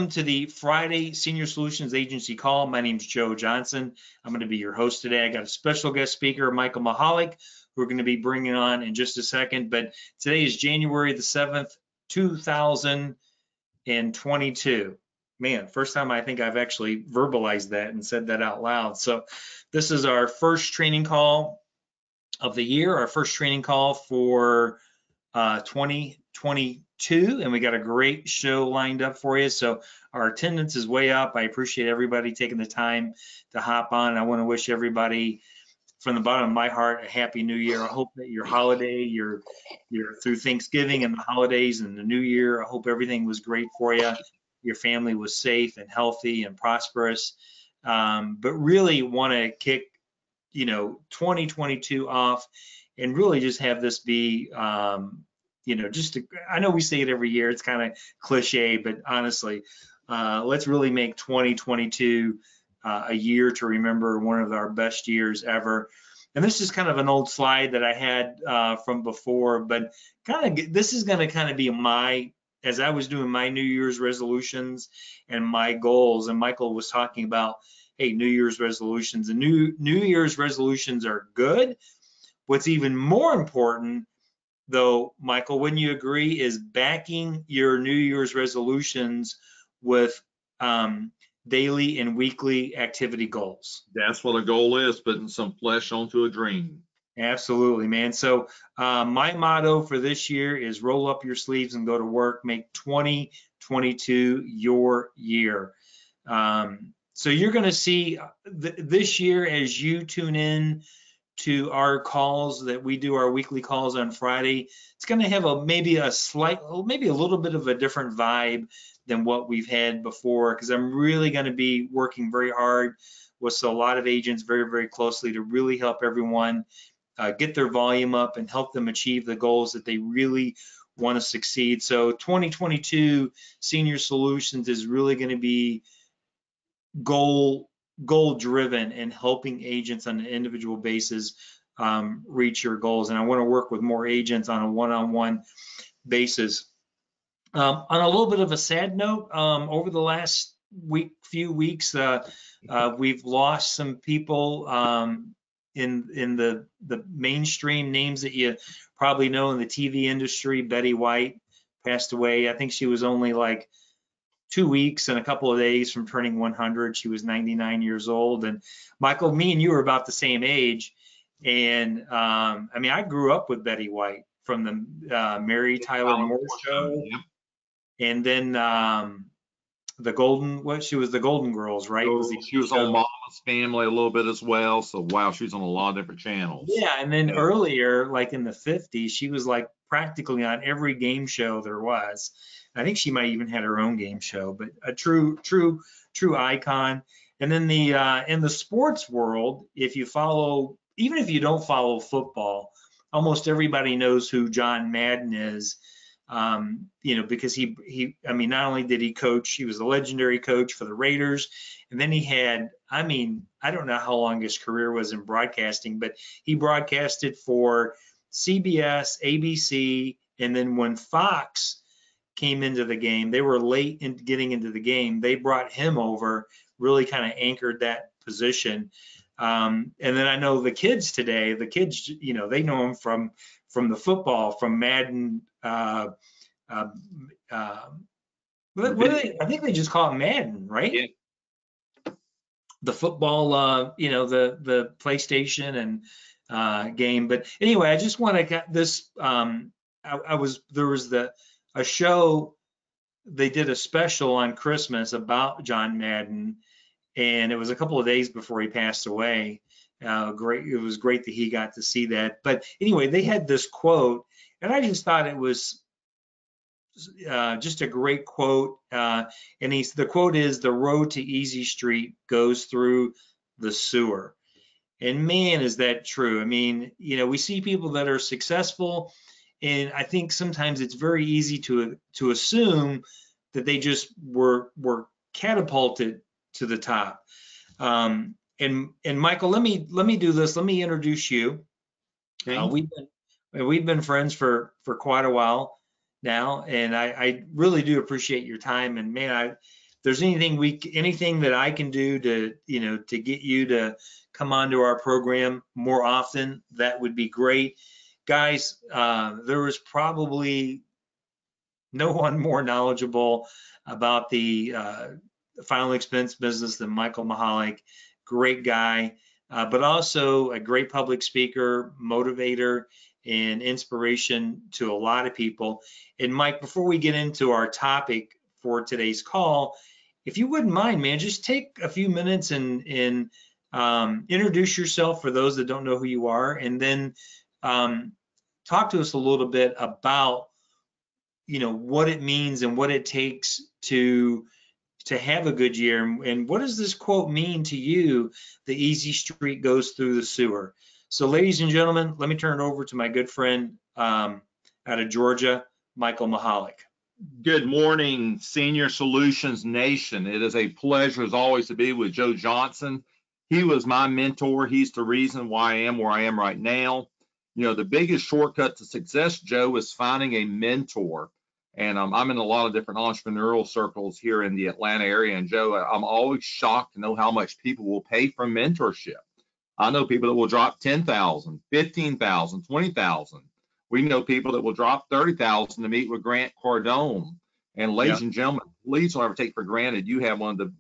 To the Friday Senior Solutions Agency call. My name is Joe Johnson. I'm going to be your host today. I got a special guest speaker, Michael Mahalik, who we're going to be bringing on in just a second. But today is January the 7th, 2022. Man, first time I think I've actually verbalized that and said that out loud. So this is our first training call of the year, our first training call for 2022, and we got a great show lined up for you. So our attendance is way up. I appreciate everybody taking the time to hop on. I want to wish everybody from the bottom of my heart a happy new year. I hope that your holiday, you're through Thanksgiving and the holidays and the new year, I hope everything was great for you. Your family was safe and healthy and prosperous. But really want to kick 2022 off and really just have this be I know we say it every year, it's kind of cliche, but honestly, let's really make 2022 a year to remember, one of our best years ever. And this is kind of an old slide that I had from before, but this is going to kind of be as I was doing my New Year's resolutions and my goals, and Michael was talking about, hey, New Year's resolutions. And New Year's resolutions are good. What's even more important, though, Michael, wouldn't you agree, is backing your New Year's resolutions with daily and weekly activity goals. That's what a goal is, putting some flesh onto a dream. Absolutely, man. So my motto for this year is roll up your sleeves and go to work, make 2022 your year. So you're going to see this year, as you tune in to our calls that we do, our weekly calls on Friday, it's going to have maybe a little bit of a different vibe than what we've had before, because I'm really going to be working very hard with a lot of agents very, very closely to really help everyone get their volume up and help them achieve the goals that they really want to succeed. So 2022 Senior Solutions is really going to be goal driven and helping agents on an individual basis reach your goals. And I want to work with more agents on a one-on-one basis. On a little bit of a sad note, over the last few weeks, we've lost some people in the mainstream names that you probably know in the TV industry. Betty White passed away. I think she was only like 2 weeks and a couple of days from turning 100. She was 99 years old. And Michael, me and you are about the same age. And I grew up with Betty White from the Mary Tyler Moore show. Yeah. And then she was the Golden Girls, right? She was on Mama's Family a little bit as well. So wow, she's on a lot of different channels. Yeah, and then earlier, like in the 50s, she was like practically on every game show there was. I think she might even had her own game show, but a true icon. And then in the sports world, even if you don't follow football, almost everybody knows who John Madden is. Because he not only did he coach, he was a legendary coach for the Raiders. And then he had, I don't know how long his career was in broadcasting, but he broadcasted for CBS, ABC, and then when Fox came into the game, they were late in getting into the game. They brought him over, really kind of anchored that position. And then I know the kids today, they know him from the football, from Madden. I think they just call it Madden, right? Yeah. The football, the PlayStation and game. But anyway, I just want to get this. There was a show, they did a special on Christmas about John Madden, and it was a couple of days before he passed away. It was great that he got to see that. But anyway, they had this quote, and I just thought it was just a great quote. And the quote is, "The road to Easy Street goes through the sewer." And man, is that true. We see people that are successful, and I think sometimes it's very easy to assume that they just were catapulted to the top. And Michael, let me do this. Let me introduce you. Okay. We've been friends for quite a while now, and I really do appreciate your time. And man, there's anything that I can do to, to get you to come onto our program more often, that would be great. Guys, there was probably no one more knowledgeable about the final expense business than Michael Mahalik. Great guy, but also a great public speaker, motivator, and inspiration to a lot of people. And Mike, before we get into our topic for today's call, if you wouldn't mind, man, just take a few minutes and introduce yourself for those that don't know who you are, and then talk to us a little bit about what it means and what it takes to have a good year, and what does this quote mean to you? The easy street goes through the sewer. So, ladies and gentlemen, let me turn it over to my good friend out of Georgia, Michael Mahalik. Good morning, Senior Solutions Nation. It is a pleasure, as always, to be with Joe Johnson. He was my mentor. He's the reason why I am where I am right now. The biggest shortcut to success, Joe, is finding a mentor. And I'm in a lot of different entrepreneurial circles here in the Atlanta area. And Joe, I'm always shocked to know how much people will pay for mentorship. I know people that will drop $10,000, $15,000, $20,000. We know people that will drop $30,000 to meet with Grant Cardone. And ladies and gentlemen, please don't ever take for granted you have one of the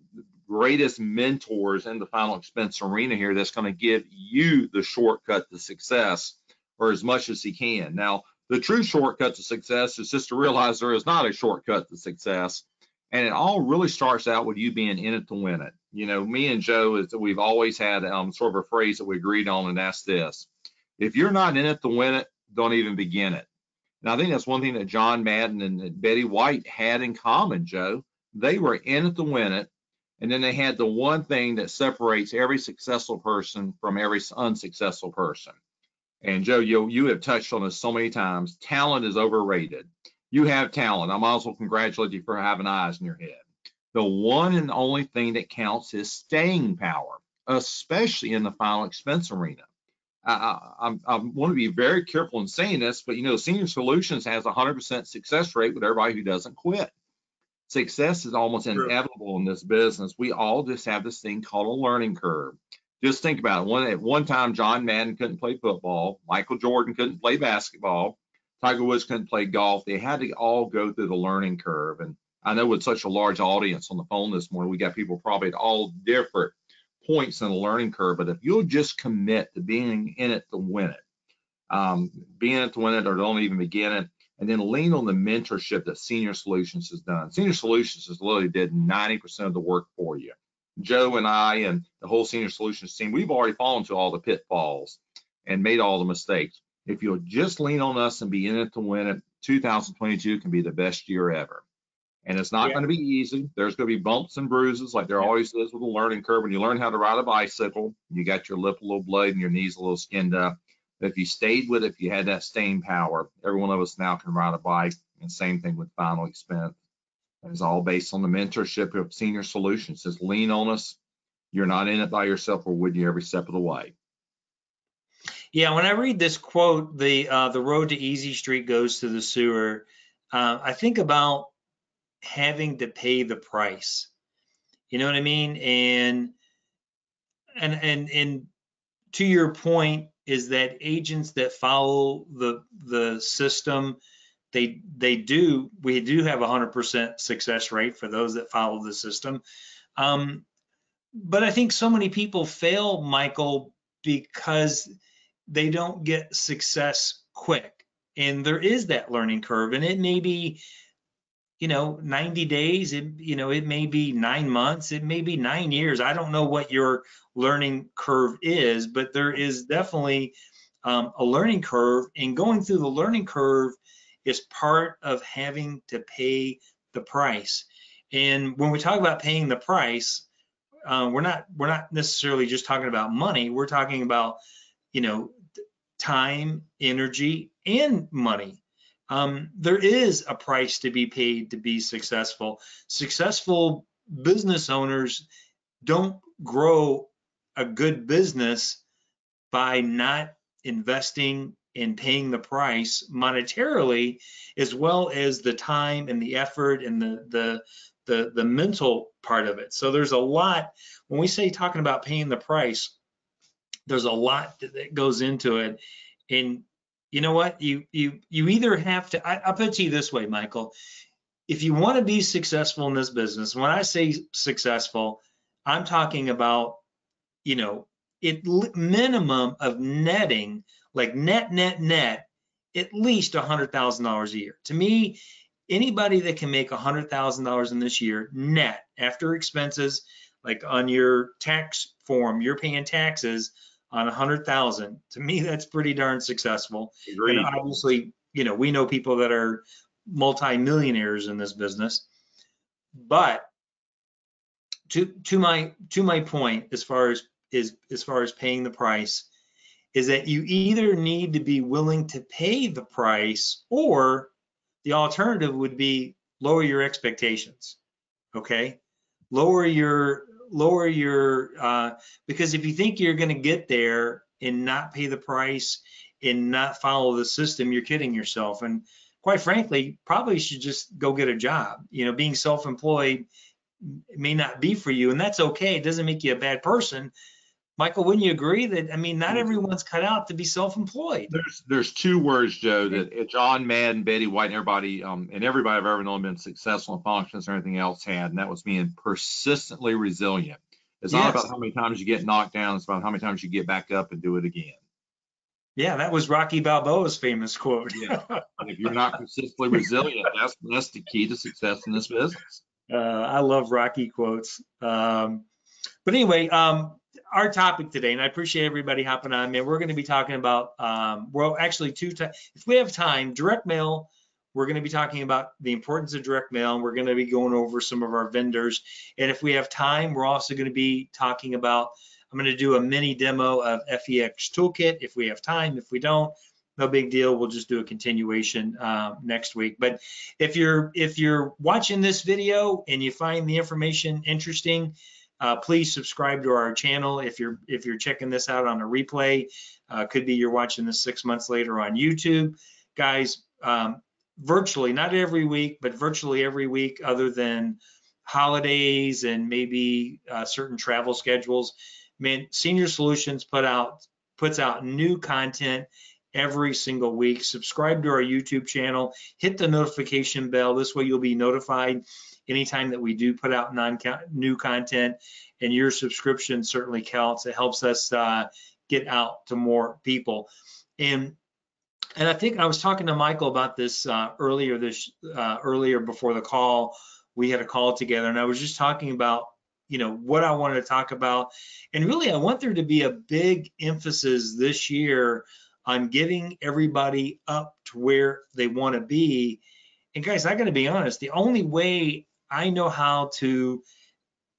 greatest mentors in the final expense arena here that's going to give you the shortcut to success, or as much as he can. Now, the true shortcut to success is just to realize there is not a shortcut to success. And it all really starts out with you being in it to win it. Me and Joe, we've always had sort of a phrase that we agreed on, and that's this: if you're not in it to win it, don't even begin it. And I think that's one thing that John Madden and Betty White had in common, Joe. They were in it to win it. And then they had the one thing that separates every successful person from every unsuccessful person. And Joe, you have touched on this so many times. Talent is overrated. You have talent. I might as well congratulate you for having eyes in your head. The one and only thing that counts is staying power, especially in the final expense arena. I want to be very careful in saying this, but Senior Solutions has a 100% success rate with everybody who doesn't quit. Success is almost inevitable in this business. We all just have this thing called a learning curve. Just think about it. At one time, John Madden couldn't play football. Michael Jordan couldn't play basketball. Tiger Woods couldn't play golf. They had to all go through the learning curve. And I know with such a large audience on the phone this morning, we got people probably at all different points in the learning curve. But if you'll just commit to being in it to win it, being in it to win it, or don't even begin it, and then lean on the mentorship that Senior Solutions has done. Senior Solutions has literally did 90% of the work for you. Joe and I and the whole Senior Solutions team, we've already fallen to all the pitfalls and made all the mistakes. If you'll just lean on us and be in it to win it, 2022 can be the best year ever. And it's not going to be easy. There's going to be bumps and bruises like there always is with a learning curve. When you learn how to ride a bicycle, you got your lip a little bloody and your knees a little skinned up. But if you stayed with it, if you had that staying power, every one of us now can ride a bike. And same thing with final expense. It's all based on the mentorship of Senior Solutions. Just lean on us. You're not in it by yourself. We're with you every step of the way. Yeah, when I read this quote, the road to easy street goes to the sewer, I think about having to pay the price. You know what I mean? And to your point is that agents that follow the system, we do have a 100% success rate for those that follow the system. But I think so many people fail, Michael, because they don't get success quick. And there is that learning curve, and it may be, 90 days, it may be 9 months, it may be 9 years. I don't know what your learning curve is, but there is definitely a learning curve, and going through the learning curve is part of having to pay the price. And when we talk about paying the price, we're not necessarily just talking about money. We're talking about, time, energy, and money. There is a price to be paid to be successful. Successful business owners don't grow a good business by not investing and paying the price monetarily, as well as the time and the effort and the the mental part of it. So there's a lot, when we say talking about paying the price, there's a lot that goes into it. And you know what? You either have to, I'll put it to you this way, Michael. If you want to be successful in this business, when I say successful, I'm talking about, you know, minimum of netting, like net, at least $100,000 a year. To me, anybody that can make $100,000 in this year net after expenses, like on your tax form, you're paying taxes on 100,000. To me, that's pretty darn successful. Agreed. And obviously, you know, we know people that are multi-millionaires in this business. But to my point, as far as paying the price, is that you either need to be willing to pay the price, or the alternative would be lower your expectations. Okay, lower your because if you think you're going to get there and not pay the price and not follow the system, you're kidding yourself. And quite frankly, probably should just go get a job. You know, being self-employed may not be for you, and that's okay. It doesn't make you a bad person. Michael, wouldn't you agree that, I mean, not everyone's cut out to be self-employed? There's two words, Joe, that John Madden, Betty White, and everybody I've ever known been successful in functions or anything else had, and that was being persistently resilient. It's not about how many times you get knocked down, it's about how many times you get back up and do it again. Yeah, that was Rocky Balboa's famous quote. Yeah. And if you're not consistently resilient, that's the key to success in this business. I love Rocky quotes. But anyway, our topic today, and I appreciate everybody hopping on, man, we're going to be talking about, well, actually if we have time, direct mail. We're going to be talking about the importance of direct mail, and we're going to be going over some of our vendors. And if we have time, we're also going to be talking about, I'm going to do a mini demo of FEX Toolkit if we have time. If we don't, no big deal. We'll just do a continuation next week. But if you're watching this video and you find the information interesting, please subscribe to our channel. If you're checking this out on a replay, could be you're watching this 6 months later on YouTube. Guys, virtually, not every week, but virtually every week other than holidays and maybe certain travel schedules, man, Senior Solutions puts out new content every single week. Subscribe to our YouTube channel, hit the notification bell. This way you'll be notified anytime that we do put out new content, and your subscription certainly counts. It helps us get out to more people. And I think I was talking to Michael about this earlier before the call. We had a call together, and I was just talking about, you know, what I wanted to talk about. And really, I want there to be a big emphasis this year on getting everybody up to where they want to be. And guys, I got to be honest, the only way I know how to,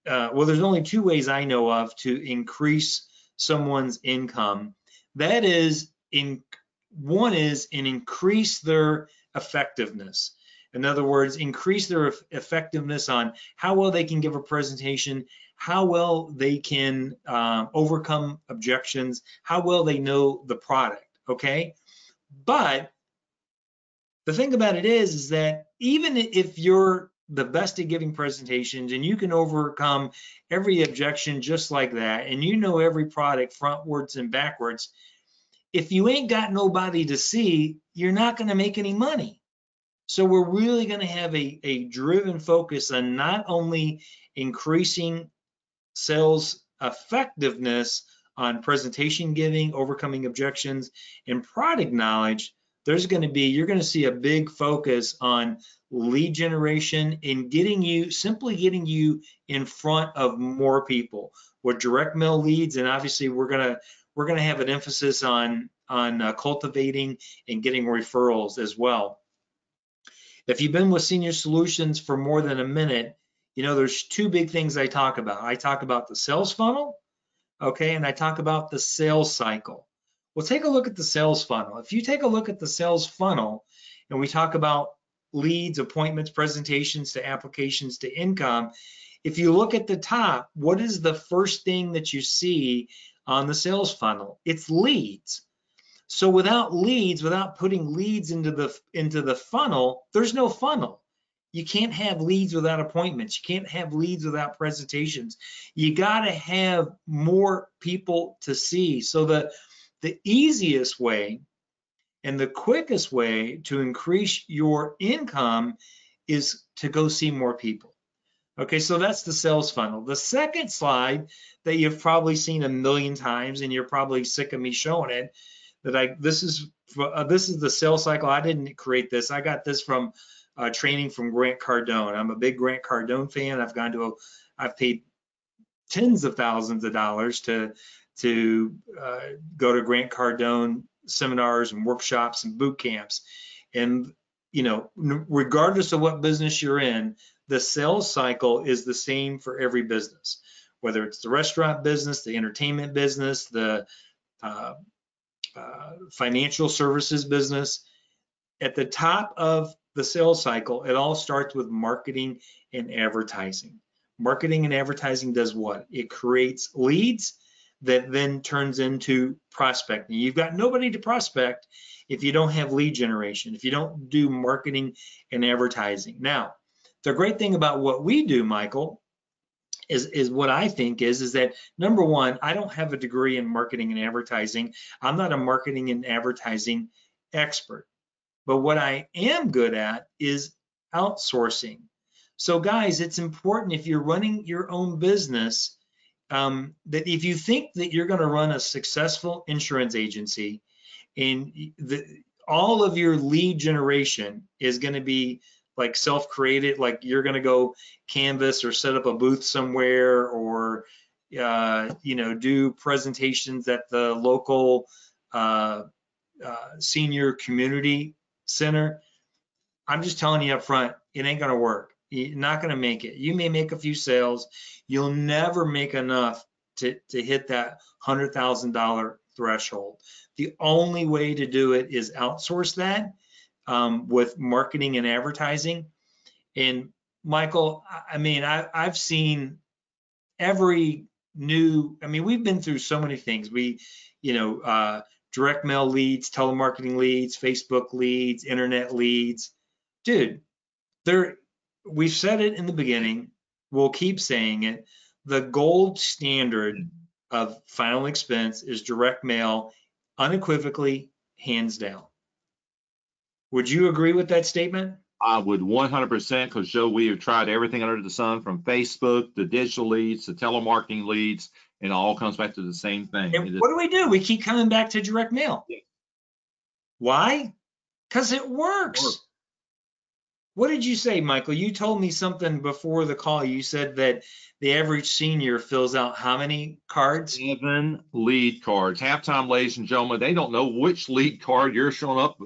well, there's only two ways I know of to increase someone's income. That is, one is increase their effectiveness. In other words, increase their effectiveness on how well they can give a presentation, how well they can overcome objections, how well they know the product, okay? But the thing about it is that even if you're the best at giving presentations and you can overcome every objection just like that, and you know every product frontwards and backwards, if you ain't got nobody to see, you're not going to make any money. So we're really going to have a driven focus on not only increasing sales effectiveness on presentation giving, overcoming objections, and product knowledge. You're going to see a big focus on lead generation and simply getting you in front of more people with direct mail leads. And obviously we're going to have an emphasis on cultivating and getting referrals as well. If you've been with Senior Solutions for more than a minute, you know there's two big things I talk about. I talk about the sales funnel, okay, and I talk about the sales cycle. Well, take a look at the sales funnel. If you take a look at the sales funnel and we talk about leads, appointments, presentations to applications to income, if you look at the top, what is the first thing that you see on the sales funnel? It's leads. So without leads, without putting leads into the funnel, there's no funnel. You can't have leads without appointments. You can't have leads without presentations. You got to have more people to see. So the easiest way and the quickest way to increase your income is to go see more people. Okay, so that's the sales funnel. The second slide that you've probably seen a million times, and you're probably sick of me showing it, this is the sales cycle. I didn't create this. I got this from training from Grant Cardone. I'm a big Grant Cardone fan. I've paid tens of thousands of dollars to go to Grant Cardone seminars and workshops and boot camps. And regardless of what business you're in, the sales cycle is the same for every business, whether it's the restaurant business, the entertainment business, the financial services business. At the top of the sales cycle, it all starts with marketing and advertising. Marketing and advertising does what? It creates leads that then turns into prospecting. You've got nobody to prospect if you don't have lead generation, if you don't do marketing and advertising. Now, the great thing about what we do, Michael, is what I think is that, number one, I don't have a degree in marketing and advertising. I'm not a marketing and advertising expert. But what I am good at is outsourcing. So guys, it's important if you're running your own business, that if you think that you're going to run a successful insurance agency and all of your lead generation is going to be like self-created, like you're going to go canvas or set up a booth somewhere, or do presentations at the local senior community center, I'm just telling you up front, it ain't gonna work. You're not gonna make it. You may make a few sales. You'll never make enough to hit that $100,000 threshold. The only way to do it is outsource that with marketing and advertising. And Michael, I've seen every new, we've been through so many things. Direct mail leads, telemarketing leads, Facebook leads, internet leads. Dude, we've said it in the beginning, we'll keep saying it. The gold standard of final expense is direct mail, unequivocally, hands down. Would you agree with that statement? I would 100%, because Joe, we have tried everything under the sun, from Facebook to digital leads to telemarketing leads, and it all comes back to the same thing. And what do? We keep coming back to direct mail. Yeah. Why? Because it works. What did you say, Michael? You told me something before the call. You said that the average senior fills out how many cards? 7 lead cards. Halftime, ladies and gentlemen, they don't know which lead card you're showing up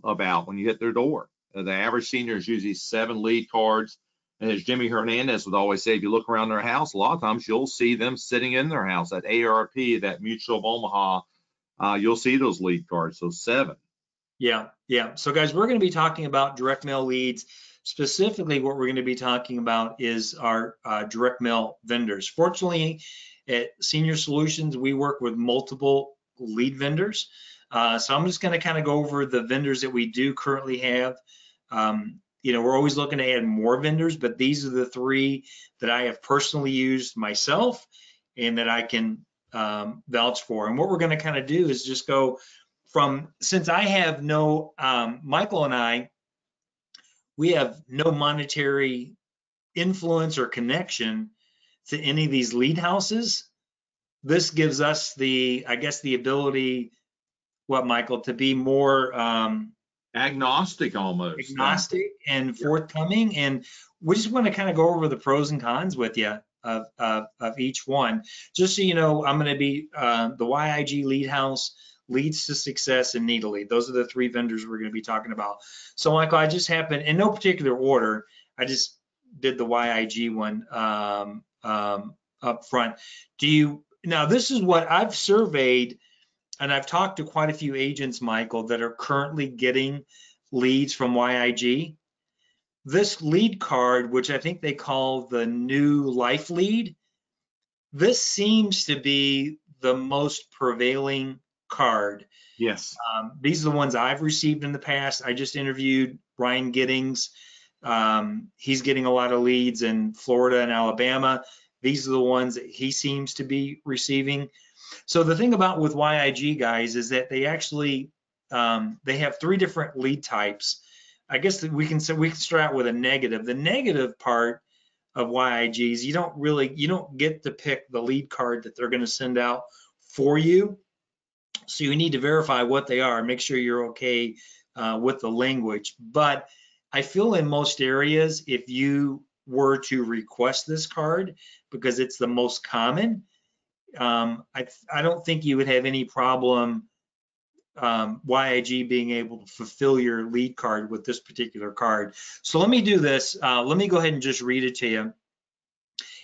about when you hit their door. The average senior is usually 7 lead cards. And as Jimmy Hernandez would always say, if you look around their house, a lot of times you'll see them sitting in their house, that AARP, that Mutual of Omaha, you'll see those lead cards, so 7. Yeah. So guys, we're going to be talking about direct mail leads. Specifically, what we're going to be talking about is our direct mail vendors. Fortunately, at Senior Solutions, we work with multiple lead vendors. So I'm just going to kind of go over the vendors that we do currently have. We're always looking to add more vendors, but these are the 3 that I have personally used myself and that I can vouch for. And what we're going to kind of do is just go since I have no, Michael and I, we have no monetary influence or connection to any of these lead houses. This gives us the ability, Michael, to be more agnostic almost. Agnostic and forthcoming. And we just want to kind of go over the pros and cons with you of each one. Just so you know, I'm going to be the YIG lead house, Leads to Success, and Needly. Those are the 3 vendors we're going to be talking about. So Michael, I just happened, in no particular order, I just did the YIG one up front. Now this is what I've surveyed, and I've talked to quite a few agents, Michael, that are currently getting leads from YIG. This lead card, which I think they call the new life lead, this seems to be the most prevailing card. Yes. These are the ones I've received in the past. I just interviewed Brian Giddings He's getting a lot of leads in Florida and Alabama. These are the ones that he seems to be receiving. So the thing about with YIG, guys, is that they actually they have 3 different lead types. I guess that we can start out with a negative. The negative part of YIGs, you don't get to pick the lead card that they're going to send out for you. So you need to verify what they are, make sure you're okay with the language. But I feel in most areas, if you were to request this card, because it's the most common, I don't think you would have any problem YIG being able to fulfill your lead card with this particular card. So let me do this. Let me go ahead and just read it to you.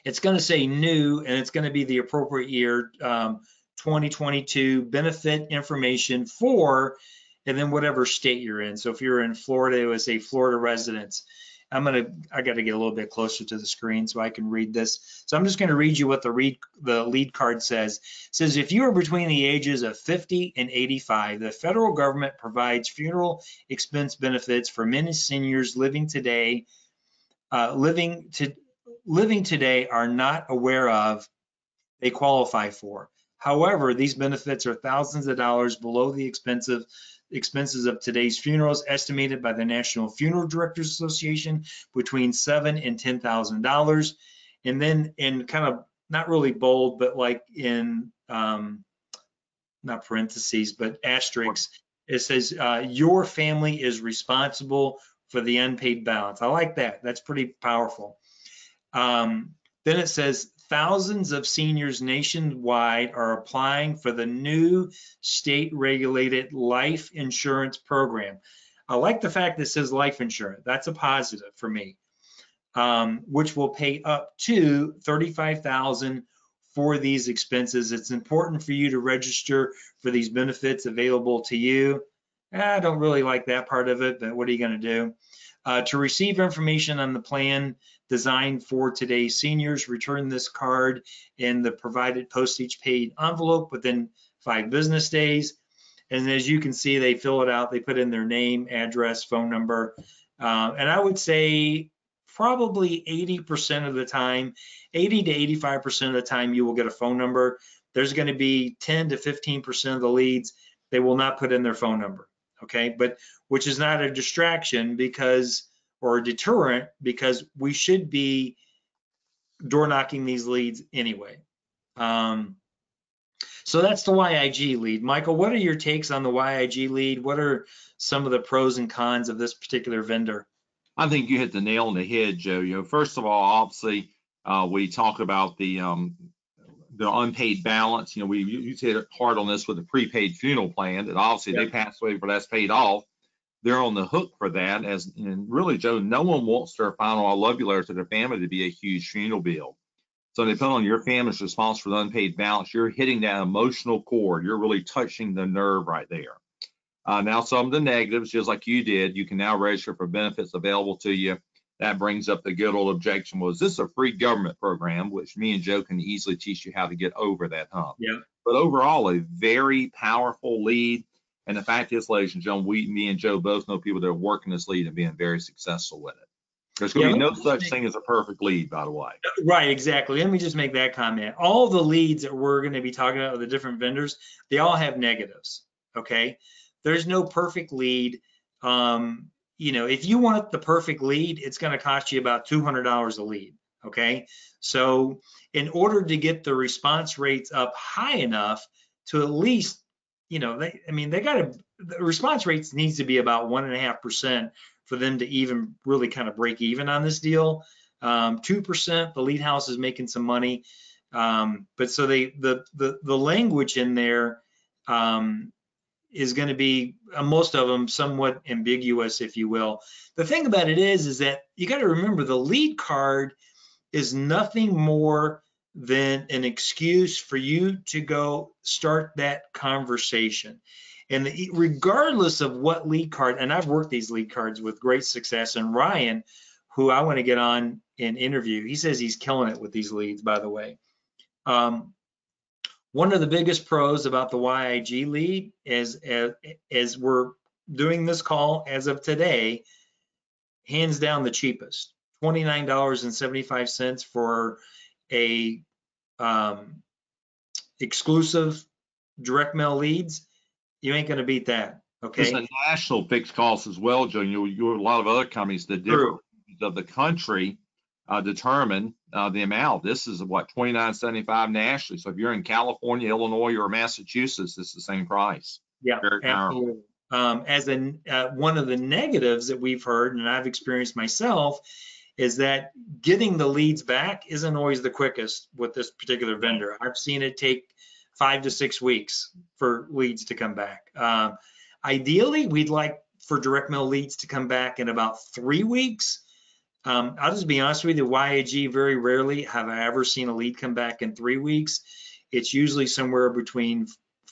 It's going to say new, and it's going to be the appropriate year, 2022 benefit information for, and then whatever state you're in. So if you're in Florida, it would say Florida residents. I got to get a little bit closer to the screen so I can read this. So I'm just going to read you what the lead card says. It says, if you are between the ages of 50 and 85, the federal government provides funeral expense benefits for many seniors living today are not aware of they qualify for. However, these benefits are thousands of dollars below the expenses of today's funerals, estimated by the National Funeral Directors Association between $7,000 and $10,000. And then in kind of not really bold, but like in not parentheses, but asterisks, it says your family is responsible for the unpaid balance. I like that. That's pretty powerful. Then it says thousands of seniors nationwide are applying for the new state-regulated life insurance program. I like the fact that it says life insurance. That's a positive for me, which will pay up to $35,000 for these expenses. It's important for you to register for these benefits available to you. I don't really like that part of it, but what are you going to do? To receive information on the plan designed for today's seniors, return this card in the provided postage paid envelope within 5 business days. And as you can see, they fill it out. They put in their name, address, phone number. And I would say probably 80% of the time, 80 to 85% of the time, you will get a phone number. There's going to be 10 to 15% of the leads, they will not put in their phone number. Okay, but which is not a distraction or a deterrent, because we should be door knocking these leads anyway. So that's the YIG lead. Michael, what are your takes on the YIG lead? What are some of the pros and cons of this particular vendor? I think you hit the nail on the head, Joe. First of all, obviously, we talk about the unpaid balance. We hit hard on this with the prepaid funeral plan that obviously they passed away for that's paid off. They're on the hook for that. And really, Joe, no one wants their final "I love you" letter to their family to be a huge funeral bill. So depending on your family's response for the unpaid balance, you're hitting that emotional chord. You're really touching the nerve right there. Now, some of the negatives, just like you did, you can now register for benefits available to you. That brings up the good old objection: was this a free government program? Which me and Joe can easily teach you how to get over that hump. Yeah. But overall, a very powerful lead. And the fact is, ladies and gentlemen, me and Joe both know people that are working this lead and being very successful with it. There's going to be no such thing as a perfect lead, by the way. Right, exactly. Let me just make that comment. All the leads that we're going to be talking about with the different vendors, they all have negatives. Okay, there's no perfect lead. If you want the perfect lead, it's going to cost you about $200 a lead. Okay, so in order to get the response rates up high enough to at least, the response rates needs to be about 1.5% for them to even really kind of break even on this deal. 2%, the lead house is making some money, but so the language in there is going to be most of them somewhat ambiguous, if you will. The thing about it is that you got to remember the lead card is nothing more than an excuse for you to go start that conversation. And regardless of what lead card, and I've worked these lead cards with great success, and Ryan, who I want to get on and interview, he says he's killing it with these leads, by the way. One of the biggest pros about the YIG lead is, as we're doing this call as of today, hands down the cheapest. $29.75 for a exclusive direct mail leads. You ain't going to beat that. It's Okay. a national fixed cost as well, Joe. You're a lot of other companies, the different regions of the country determine the amount. This is what, $29.75 nationally. So if you're in California, Illinois, or Massachusetts, it's the same price. Yeah, Very powerful. absolutely. One of the negatives that we've heard, and I've experienced myself, is that getting the leads back isn't always the quickest with this particular vendor. I've seen it take 5 to 6 weeks for leads to come back. Ideally, we'd like for direct mail leads to come back in about 3 weeks. I'll just be honest with you, YAG, very rarely have I ever seen a lead come back in 3 weeks. It's usually somewhere between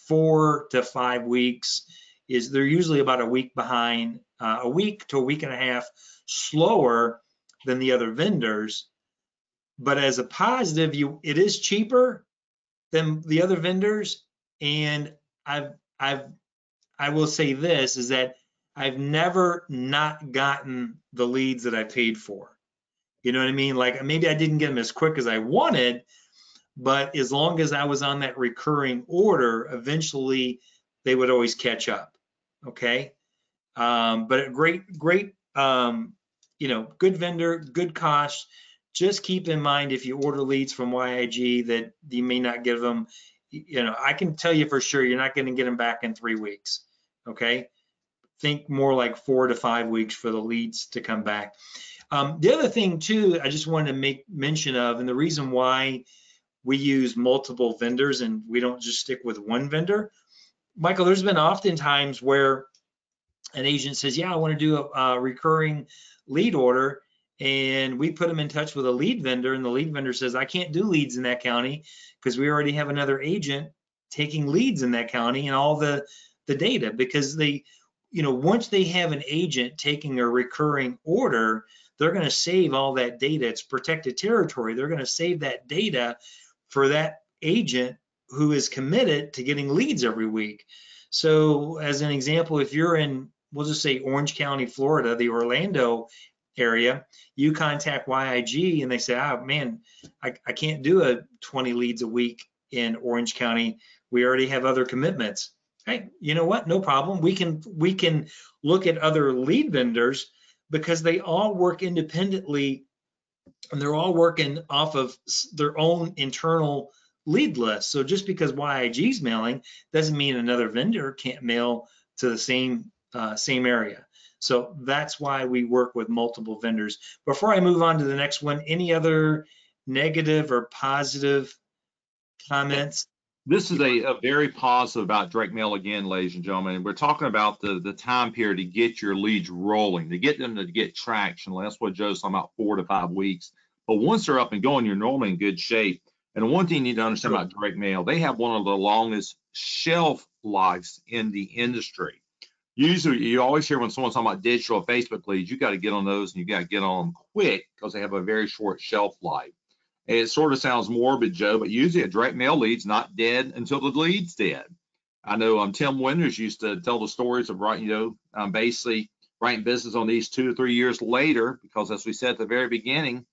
4 to 5 weeks. They're usually about a week behind, a week to a week and a half slower than the other vendors. But as a positive, it is cheaper than the other vendors. And I will say this is that I've never not gotten the leads that I paid for. You know what I mean? Like maybe I didn't get them as quick as I wanted, but as long as I was on that recurring order, eventually they would always catch up. Okay. But a great, good vendor, good cost. Just keep in mind if you order leads from YIG that you may not give them, I can tell you for sure you're not going to get them back in 3 weeks. Okay. Think more like 4 to 5 weeks for the leads to come back. The other thing too, I just wanted to make mention of, and the reason why we use multiple vendors and we don't just stick with one vendor, Michael, there's been often times where an agent says, yeah, I want to do a recurring lead order. And we put them in touch with a lead vendor, and the lead vendor says, I can't do leads in that county because we already have another agent taking leads in that county and all the data, because they, once they have an agent taking a recurring order, they're going to save all that data. It's protected territory. They're going to save that data for that agent who is committed to getting leads every week. So as an example, if you're in, we'll just say Orange County, Florida, the Orlando area, you contact YIG and they say, oh man, I can't do a 20 leads a week in Orange County. We already have other commitments. Hey, you know what? No problem. We can look at other lead vendors because they all work independently and they're all working off of their own internal lead list. So just because YIG's mailing doesn't mean another vendor can't mail to the same area. So that's why we work with multiple vendors. Before I move on to the next one, any other negative or positive comments? This is a very positive about direct mail again, ladies and gentlemen. We're talking about the time period to get your leads rolling, to get them to get traction. That's what Joe's talking about, 4 to 5 weeks. But once they're up and going, you're normally in good shape. And one thing you need to understand about direct mail, they have one of the longest shelf lives in the industry. Usually, you always hear when someone's talking about digital or Facebook leads, you got to get on those and you got to get on them quick because they have a very short shelf life. It sort of sounds morbid, Joe, but usually a direct mail lead's not dead until the lead's dead. I know Tim Winters used to tell the stories of basically writing business on these 2 or 3 years later, because as we said at the very beginning,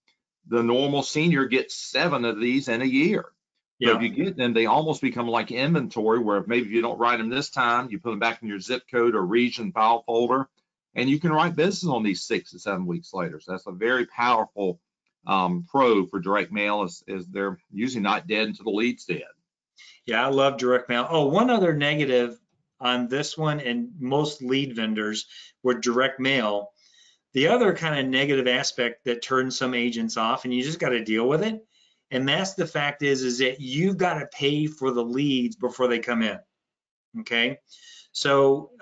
the normal senior gets 7 of these in a year. Yeah. So if you get them, they almost become like inventory, where if maybe you don't write them this time, you put them back in your zip code or region file folder, and you can write business on these 6 to 7 weeks later. So that's a very powerful pro for direct mail, is they're usually not dead until the lead's dead. Yeah, I love direct mail. Oh, one other negative on this one and most lead vendors with direct mail, the other kind of negative aspect that turns some agents off, and you just got to deal with it, and that's the fact is that you've got to pay for the leads before they come in. Okay, so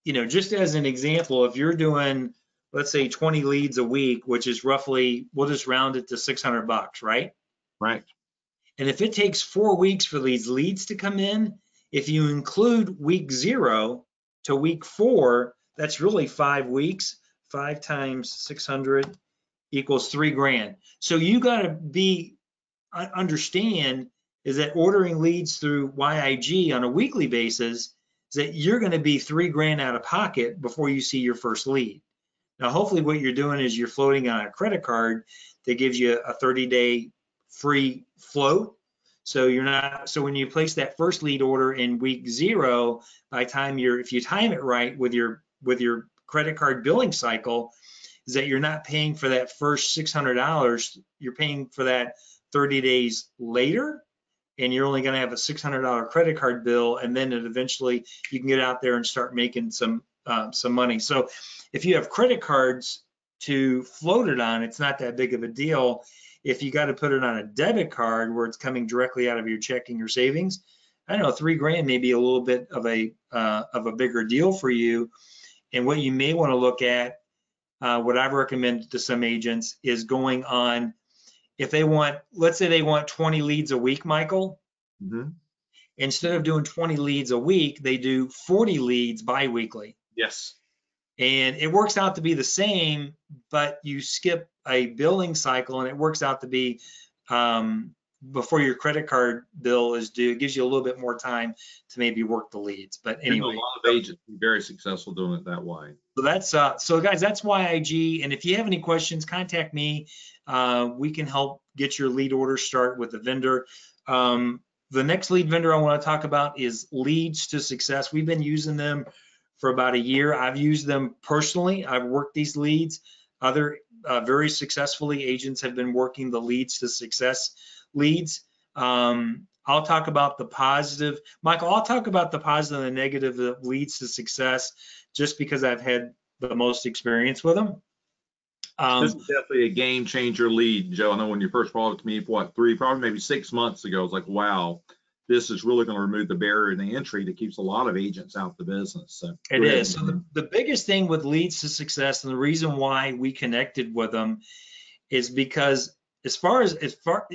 just as an example, if you're doing, let's say 20 leads a week, which is roughly, we'll just round it to $600, right? Right. And if it takes 4 weeks for these leads to come in, if you include week 0 to week 4, that's really 5 weeks. 5 times 600 equals $3,000. So you got to understand is that ordering leads through YIG on a weekly basis is that you're going to be $3,000 out of pocket before you see your first lead. Now, hopefully what you're doing is you're floating on a credit card that gives you a 30-day free float. So you're not, so when you place that first lead order in week 0, by time if you time it right with your credit card billing cycle, is that you're not paying for that first $600, you're paying for that 30 days later, and you're only going to have a $600 credit card bill, and then eventually you can get out there and start making some money. So if you have credit cards to float it on, it's not that big of a deal. If you got to put it on a debit card where it's coming directly out of your checking or savings, I don't know, $3,000 may be a little bit of a bigger deal for you. And what you may want to look at, what I've recommended to some agents, is going on, if they want, let's say they want 20 leads a week, Michael. Mm-hmm. Instead of doing 20 leads a week, they do 40 leads biweekly. Yes. And it works out to be the same, but you skip a billing cycle, and it works out to be before your credit card bill is due. It gives you a little bit more time to maybe work the leads. But anyway, a lot of agents be very successful doing it that way. So that's so guys, that's YIG. And if you have any questions, contact me. We can help get your lead order start with the vendor. The next lead vendor I want to talk about is Leads to Success. We've been using them for about a year. I've used them personally. I've worked these leads. Other very successfully, agents have been working the Leads to Success leads. I'll talk about the positive. Michael, I'll talk about the positive and the negative of Leads to Success, just because I've had the most experience with them. This is definitely a game changer lead, Joe. I know when you first brought it to me, probably maybe 6 months ago, I was like, wow, this is really going to remove the barrier to entry that keeps a lot of agents out the business. So it is. So the biggest thing with Leads to Success, and the reason why we connected with them, is because as far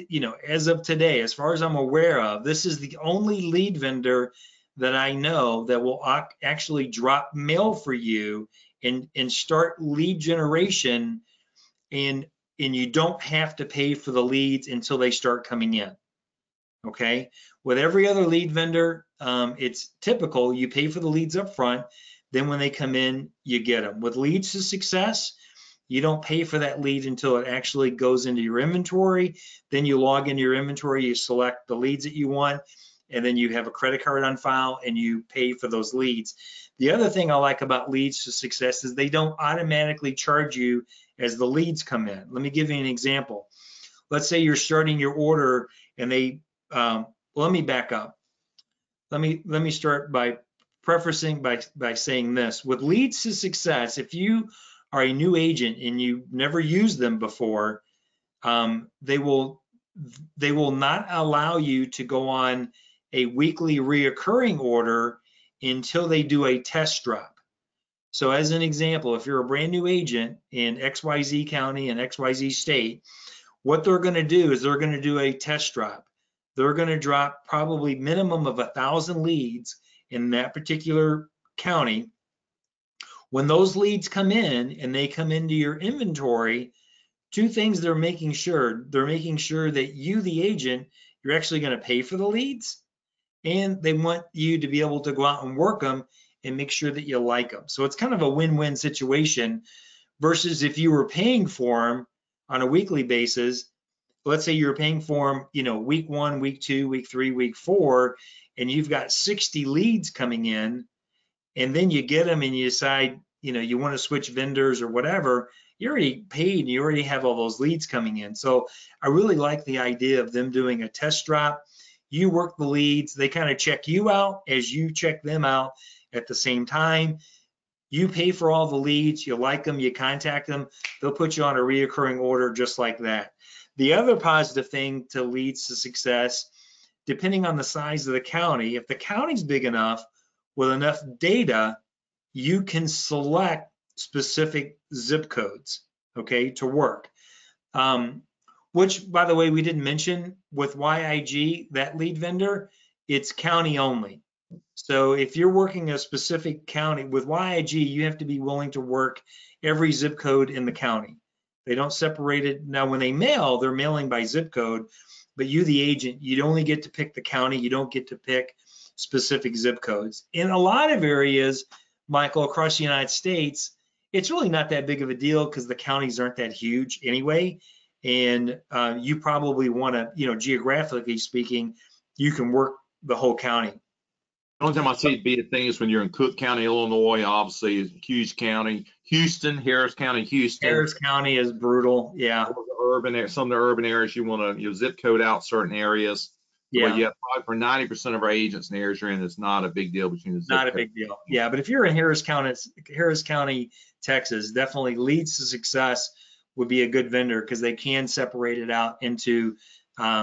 you know, as of today, as far as I'm aware of, this is the only lead vendor that I know that will actually drop mail for you and start lead generation, and you don't have to pay for the leads until they start coming in. Okay, with every other lead vendor, it's typical you pay for the leads up front, then when they come in, you get them. With Leads to Success, you don't pay for that lead until it actually goes into your inventory. Then you log into your inventory, you select the leads that you want, and then you have a credit card on file and you pay for those leads. The other thing I like about Leads to Success is they don't automatically charge you as the leads come in. Let me give you an example. Let's say you're starting your order and they, let me back up. Let me start by prefacing by saying this. With Leads to Success, if you are a new agent and you've never used them before, they will not allow you to go on a weekly reoccurring order until they do a test drop. So as an example, if you're a brand new agent in XYZ County and XYZ state, what they're going to do is they're going to do a test drop. They're going to drop probably minimum of 1,000 leads in that particular county. When those leads come in and they come into your inventory, two things they're making sure. They're making sure that you, the agent, you're actually going to pay for the leads, and they want you to be able to go out and work them and make sure that you like them. So it's kind of a win-win situation versus if you were paying for them on a weekly basis. Let's say you're paying for them, you know, week 1, week 2, week 3, week 4, and you've got 60 leads coming in, and then you get them and you decide, you know, you want to switch vendors or whatever. You already paid and you already have all those leads coming in. So I really like the idea of them doing a test drop. You work the leads, they kind of check you out as you check them out at the same time. You pay for all the leads, you like them, you contact them, they'll put you on a reoccurring order just like that. The other positive thing to Leads to Success, depending on the size of the county, if the county's big enough with enough data, you can select specific zip codes, okay, to work. Which, by the way, we didn't mention with YIG, that lead vendor, it's county only. So if you're working a specific county with YIG, you have to be willing to work every zip code in the county. They don't separate it. Now, when they mail, they're mailing by zip code, but you, the agent, you only get to pick the county. You don't get to pick specific zip codes. In a lot of areas, Michael, across the United States, it's really not that big of a deal because the counties aren't that huge anyway. And you probably want to, geographically speaking, you can work the whole county. The only time I see it be a thing is when you're in Cook County, Illinois, obviously, it's a huge county. Houston, Harris County, Houston. Harris County is brutal. Yeah. Some of the urban areas, you want to zip code out certain areas. Yeah. But yeah, probably for 90% of our agents in the areas you're in, it's not a big deal between the zip Not a code. big deal. Yeah, but if you're in Harris County, Texas, definitely Leads to Success would be a good vendor because they can separate it out into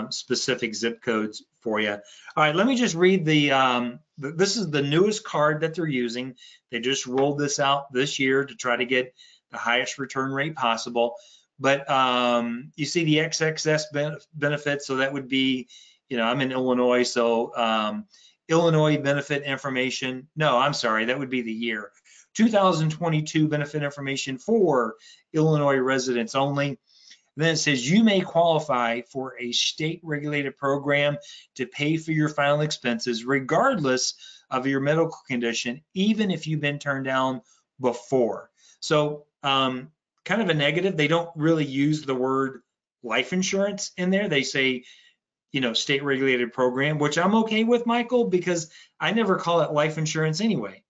specific zip codes for you. All right, let me just read this is the newest card that they're using. They just rolled this out this year to try to get the highest return rate possible. But you see the XXS benefits, so that would be, I'm in Illinois, so Illinois benefit information. No, I'm sorry, that would be the year. 2022 benefit information for Illinois residents only. And then it says you may qualify for a state regulated program to pay for your final expenses regardless of your medical condition, even if you've been turned down before. So kind of a negative. They don't really use the word life insurance in there. They say, state regulated program, which I'm okay with, Michael, because I never call it life insurance anyway.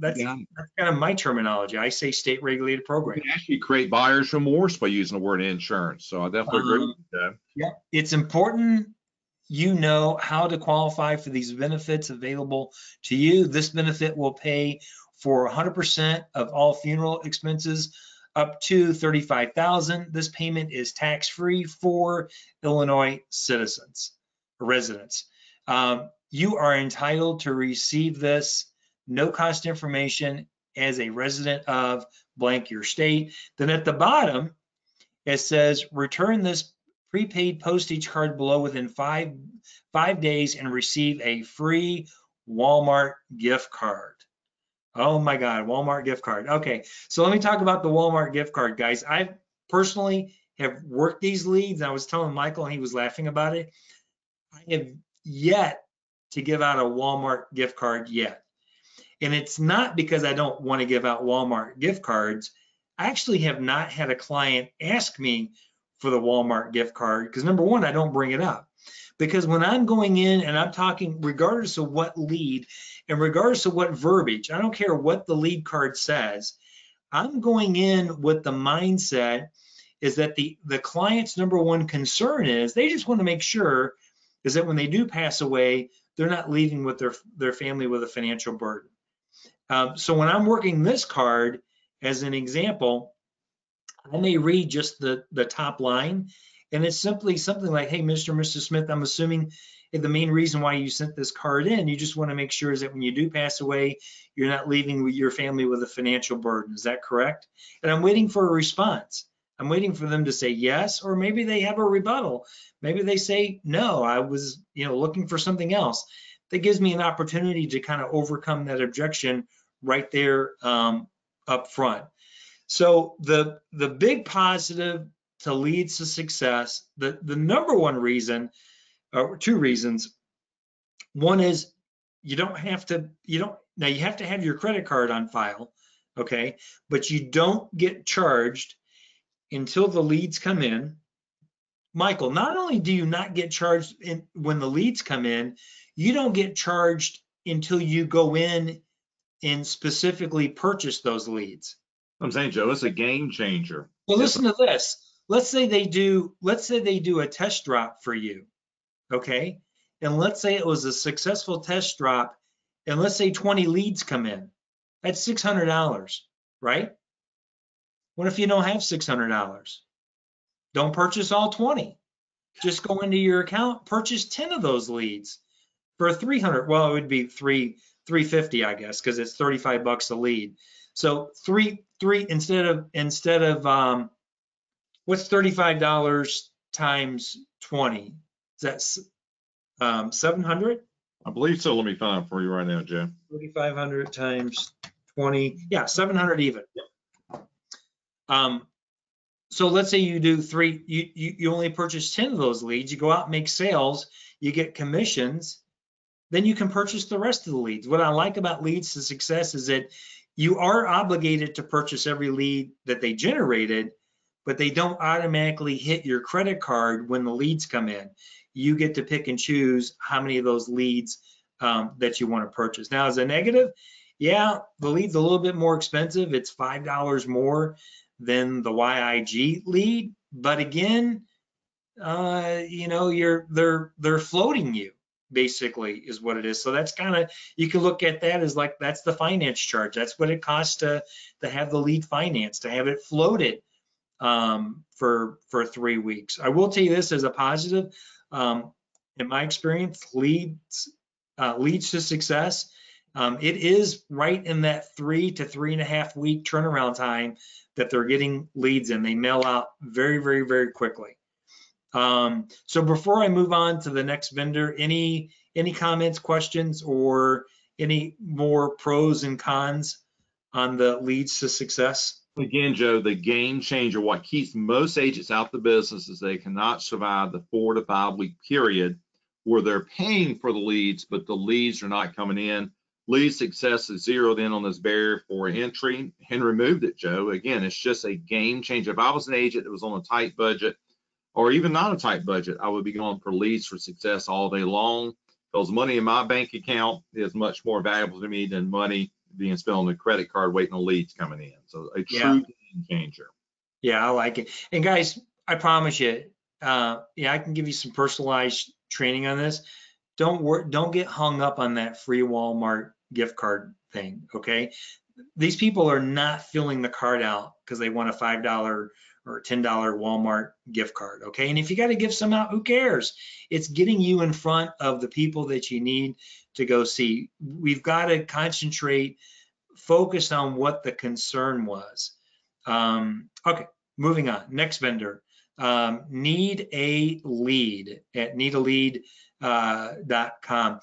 That's kind of my terminology. I say state regulated program. You can actually create buyer's remorse by using the word insurance. So I definitely agree with that. Yeah, it's important how to qualify for these benefits available to you. This benefit will pay for 100% of all funeral expenses up to $35,000. This payment is tax-free for Illinois residents. You are entitled to receive this no-cost information as a resident of blank your state. Then at the bottom, it says return this prepaid postage card below within five days and receive a free Walmart gift card. Oh my God, Walmart gift card. Okay, so let me talk about the Walmart gift card, guys. I personally have worked these leads. I was telling Michael, and he was laughing about it. I have yet to give out a Walmart gift card yet. And it's not because I don't want to give out Walmart gift cards. I actually have not had a client ask me for the Walmart gift card because number one, I don't bring it up. Because when I'm going in and I'm talking, regardless of what lead and regardless of what verbiage, I don't care what the lead card says, I'm going in with the mindset is that the client's number one concern is they just want to make sure is that when they do pass away, they're not leaving with their family with a financial burden. So when I'm working this card as an example, I may read just the top line, and it's simply something like, hey, Mr. and Mrs. Smith, I'm assuming the main reason why you sent this card in, you just want to make sure is that when you do pass away, you're not leaving with your family with a financial burden. Is that correct? And I'm waiting for a response. I'm waiting for them to say yes, or maybe they have a rebuttal. Maybe they say, no, I was looking for something else. That gives me an opportunity to kind of overcome that objection right there up front. So the big positive to Leads to Success, the number one reason, or two reasons. One is you have to have your credit card on file, okay? But you don't get charged until the leads come in. Michael, not only do you not get charged when the leads come in, you don't get charged until you go in and specifically purchase those leads. I'm saying, Joe, it's a game changer. Well, listen to this. Let's say they do a test drop for you, okay? And let's say it was a successful test drop, and let's say 20 leads come in. That's $600, right? What if you don't have $600? Don't purchase all 20. Just go into your account, purchase 10 of those leads for $300. Well, it would be $350, I guess, because it's $35 a lead. So three instead of what's $35 times 20? Is that 700? I believe so. Let me find it for you right now, Joe. 3,500 times 20. Yeah, 700 even. So let's say you do you only purchase 10 of those leads. You go out and make sales. You get commissions. Then you can purchase the rest of the leads. What I like about Leads to Success is that you are obligated to purchase every lead that they generated, but they don't automatically hit your credit card when the leads come in. You get to pick and choose how many of those leads that you want to purchase. Now, as a negative, yeah, the lead's a little bit more expensive. It's $5 more than the YIG lead, but again, you know, they're floating you, basically, is what it is. So that's kind of, you can look at that as like, that's the finance charge. That's what it costs to have the lead financed, to have it floated for 3 weeks. I will tell you this as a positive. In my experience, leads to success. It is right in that 3 to 3.5 week turnaround time that they're getting leads in. They mail out very, very, very quickly. So before I move on to the next vendor, any comments, questions, or any more pros and cons on the leads to success? Again, Joe, the game changer, what keeps most agents out the business is they cannot survive the 4 to 5 week period where they're paying for the leads, but the leads are not coming in. Lead success is zeroed in on this barrier for entry and removed it, Joe. Again, it's just a game changer. If I was an agent that was on a tight budget, or even not a tight budget, I would be going for leads for success all day long, because money in my bank account is much more valuable to me than money being spent on the credit card waiting on leads coming in. So a true game changer. Yeah, I like it. And guys, I promise you, yeah, I can give you some personalized training on this. Don't get hung up on that free Walmart gift card thing, okay? These people are not filling the card out because they want a $5 or $10 Walmart gift card, okay? And if you got to give some out, who cares? It's getting you in front of the people that you need to go see. We've got to concentrate, focus on what the concern was. Okay, moving on. Next vendor, Need a Lead at needalead.com.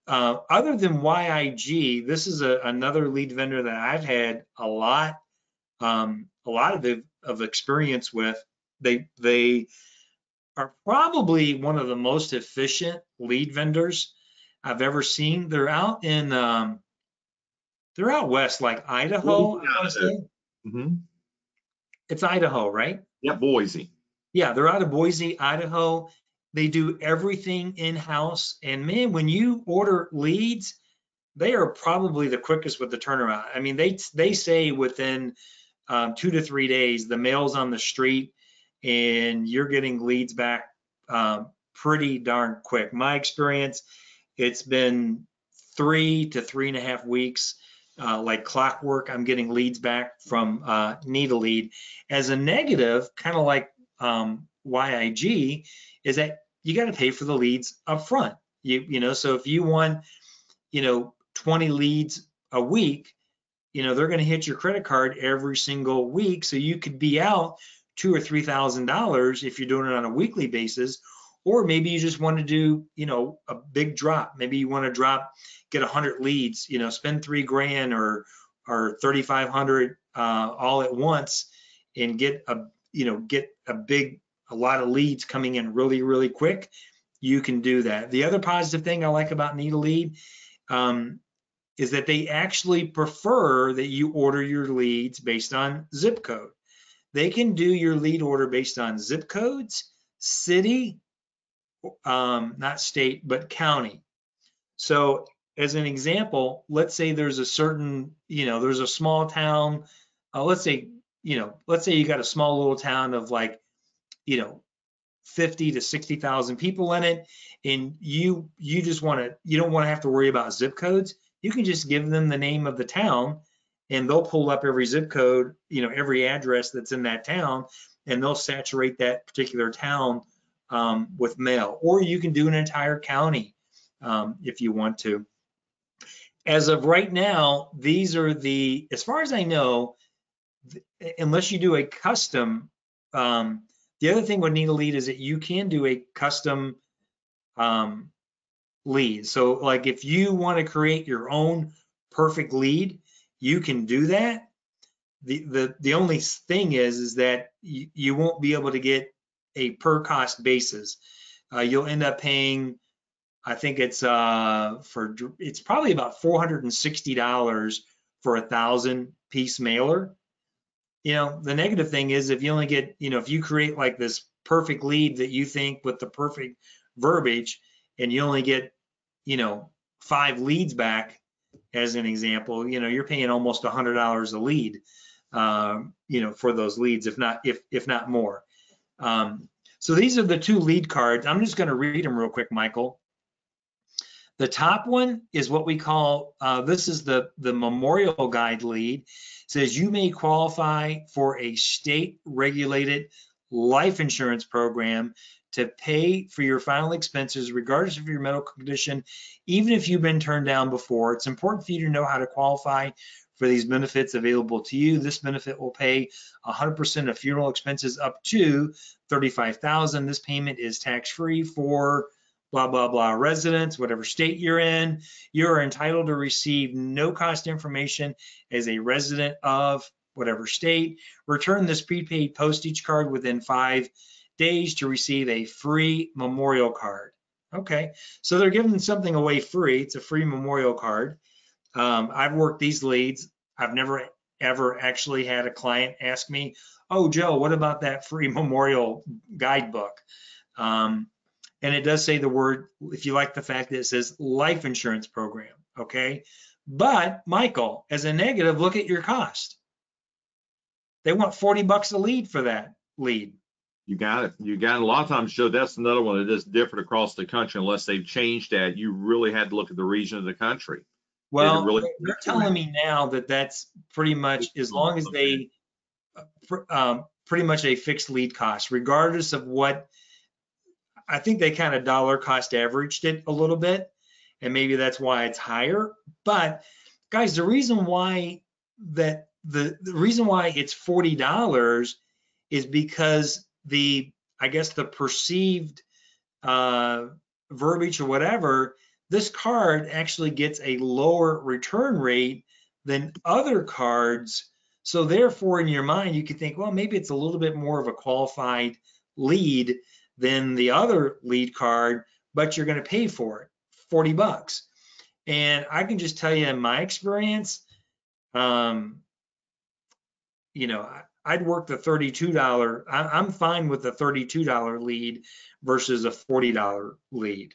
Other than YIG, this is another lead vendor that I've had a lot of experience with. They are probably one of the most efficient lead vendors I've ever seen. They're out west, like Idaho, I want to say. Mm-hmm. It's Idaho, right? Yeah, Boise. Yeah, they're out of Boise, Idaho. They do everything in-house. And man, when you order leads, they are probably the quickest with the turnaround. I mean, they say within 2 to 3 days, the mail's on the street and you're getting leads back pretty darn quick. My experience, it's been 3 to 3.5 weeks, like clockwork. I'm getting leads back from Need a Lead. As a negative, kind of like YIG, is that you got to pay for the leads up front. You know, so if you want, 20 leads a week, they're going to hit your credit card every single week. So you could be out $2,000 or $3,000 if you're doing it on a weekly basis. Or maybe you just want to do, a big drop. Maybe you want to get 100 leads, spend $3,000 or 3,500 all at once and get a lot of leads coming in really, really quick. You can do that. The other positive thing I like about Need a Lead is that they actually prefer that you order your leads based on zip code. They can do your lead order based on zip codes, city, not state, but county. So as an example, let's say there's a certain, there's a small town, let's say you got a small little town of like, 50 to 60,000 people in it, and you don't want to have to worry about zip codes. You can just give them the name of the town and they'll pull up every zip code, every address that's in that town, and they'll saturate that particular town with mail. Or you can do an entire county if you want to. As of right now, these are as far as I know, unless you do a custom, the other thing with Need a Lead is that you can do a custom lead. So like if you want to create your own perfect lead, you can do that. The only thing is that you won't be able to get a per cost basis. You'll end up paying, I think it's probably about $460 for 1,000-piece mailer. You know, the negative thing is if you only get, you know, if you create like this perfect lead that you think with the perfect verbiage and you only get, you know, 5 leads back as an example, you know, you're paying almost $100 a lead, you know, for those leads, if not more. So these are the 2 lead cards. I'm just going to read them real quick, Michael. The top one is what we call, this is the Memorial Guide lead. It says you may qualify for a state-regulated life insurance program to pay for your final expenses regardless of your medical condition, even if you've been turned down before. It's important for you to know how to qualify for these benefits available to you. This benefit will pay 100% of funeral expenses up to $35,000. This payment is tax-free for blah, blah, blah residents, whatever state you're in. You're entitled to receive no cost information as a resident of whatever state. Return this prepaid postage card within 5 days to receive a free memorial card. Okay, so they're giving something away free. It's a free memorial card. I've worked these leads. I've never ever actually had a client ask me, oh, Joe, what about that free memorial guidebook? And it does say the word, if you like the fact that it says life insurance program, okay? But Michael, as a negative, look at your cost. They want $40 a lead for that lead. You got it. You got it. A lot of times, Joe, that's another one that is different across the country. Unless they've changed that, you really had to look at the region of the country. Well, really, they're telling me now that that's pretty much, as long as they, pretty much a fixed lead cost, regardless of what, I think they kind of dollar cost averaged it a little bit, and maybe that's why it's higher. But guys, the reason why that the reason why it's $40 is because I guess the perceived verbiage or whatever, this card actually gets a lower return rate than other cards. So therefore, in your mind, you could think, well, maybe it's a little bit more of a qualified lead than the other lead card, but you're going to pay for it, $40. And I can just tell you in my experience, you know, I'd work the $32. I'm fine with the $32 lead versus a $40 lead.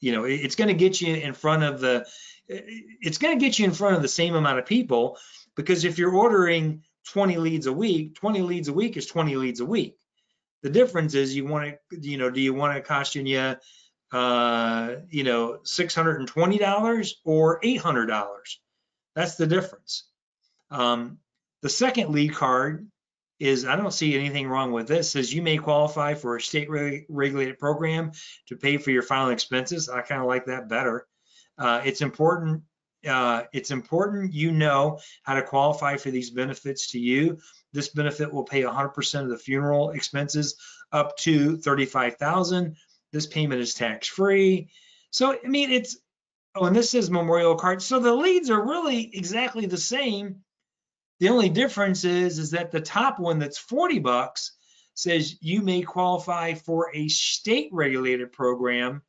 You know, it's going to get you in front of the, it's going to get you in front of the same amount of people, because if you're ordering 20 leads a week, 20 leads a week is 20 leads a week. The difference is you want to, you know, do you want it costing you, you know, $620 or $800? That's the difference. The second lead card is, I don't see anything wrong with this, says you may qualify for a state regulated program to pay for your final expenses. I kind of like that better. It's important you know how to qualify for these benefits to you. This benefit will pay 100% of the funeral expenses up to $35,000. This payment is tax-free. So, I mean, it's, oh, and this says memorial card. So the leads are really exactly the same. The only difference is that the top one that's $40 says you may qualify for a state-regulated program